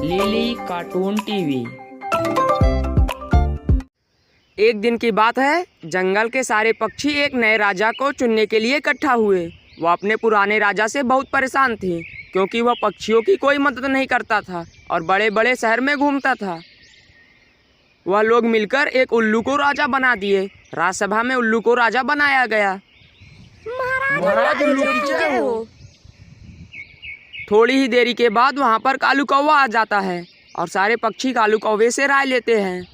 Lily cartoon TV. एक दिन की बात है, जंगल के सारे पक्षी एक नए राजा को चुनने के लिए इकट्ठा हुए। वह अपने पुराने राजा से बहुत परेशान थे, क्योंकि वह पक्षियों की कोई मदद नहीं करता था और बड़े बड़े शहर में घूमता था। वह लोग मिलकर एक उल्लू को राजा बना दिए। राज्यसभा में उल्लू को राजा बनाया गया। महाराज उल्लू की जय हो। थोड़ी ही देरी के बाद वहाँ पर कालू कौवा आ जाता है और सारे पक्षी कालू कौवे से राय लेते हैं।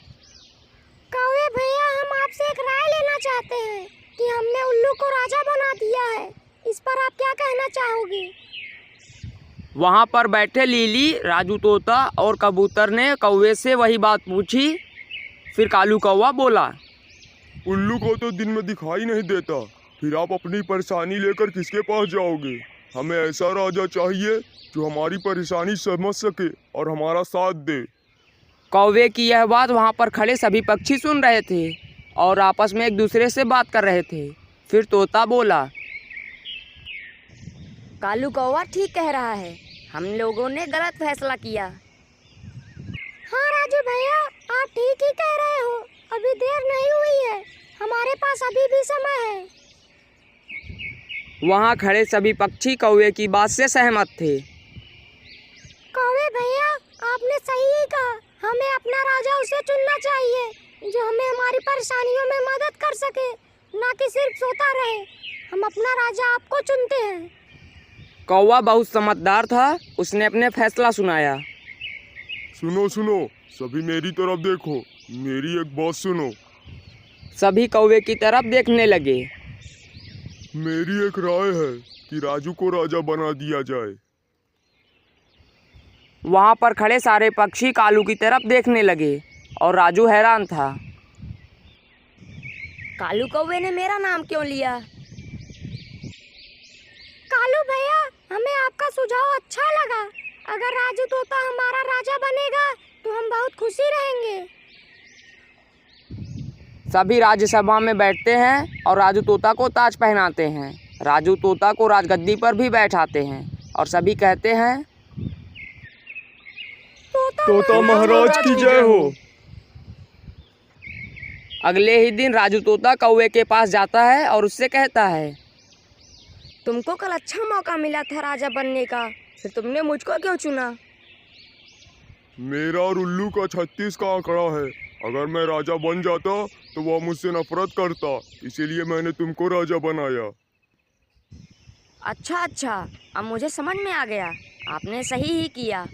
कौवे भैया, हम आपसे एक राय लेना चाहते हैं कि हमने उल्लू को राजा बना दिया है। इस पर आप क्या कहना चाहोगे? वहाँ पर बैठे लीली, राजू तोता और कबूतर ने कौवे से वही बात पूछी। फिर कालू कौवा बोला, उल्लू को तो दिन में दिखाई नहीं देता, फिर आप अपनी परेशानी लेकर किसके पास जाओगे? हमें ऐसा राजा चाहिए जो हमारी परेशानी समझ सके और हमारा साथ दे। कौवे की यह बात वहाँ पर खड़े सभी पक्षी सुन रहे थे और आपस में एक दूसरे से बात कर रहे थे। फिर तोता बोला, कालू कौवा ठीक कह रहा है, हम लोगों ने गलत फैसला किया। हाँ राजू भैया, आप ठीक ही कह रहे हो। अभी देर नहीं हुई है, हमारे पास अभी भी समय है। वहाँ खड़े सभी पक्षी कौवे की बात से सहमत थे। कौवे भैया, आपने सही ही कहा। हमें अपना राजा उसे चुनना चाहिए जो हमें हमारी परेशानियों में मदद कर सके, ना कि सिर्फ सोता रहे। हम अपना राजा आपको चुनते हैं। कौवा बहुत समझदार था, उसने अपने फैसला सुनाया। सुनो सुनो, सभी मेरी तरफ देखो, मेरी एक बात सुनो। सभी कौवे की तरफ देखने लगे। मेरी एक राय है कि राजू को राजा बना दिया जाए। वहाँ पर खड़े सारे पक्षी कालू की तरफ देखने लगे और राजू हैरान था। कालू कौवे ने मेरा नाम क्यों लिया? कालू भैया, हमें आपका सुझाव अच्छा लगा। अगर राजू तोता हमारा राजा बनेगा तो हम बहुत खुशी रहेंगे। सभी राज्यसभा में बैठते हैं और राजू तोता को ताज पहनाते हैं। राजू तोता को राजगद्दी पर भी बैठाते हैं और सभी कहते हैं, तोता महाराज की जय हो। अगले ही दिन राजू तोता कौवे के पास जाता है और उससे कहता है, तुमको कल अच्छा मौका मिला था राजा बनने का, फिर तुमने मुझको क्यों चुना? मेरा और उल्लू का 36 का आंकड़ा है। अगर मैं राजा बन जाता तो वह मुझसे नफरत करता, इसीलिए मैंने तुमको राजा बनाया। अच्छा, अब मुझे समझ में आ गया, आपने सही ही किया।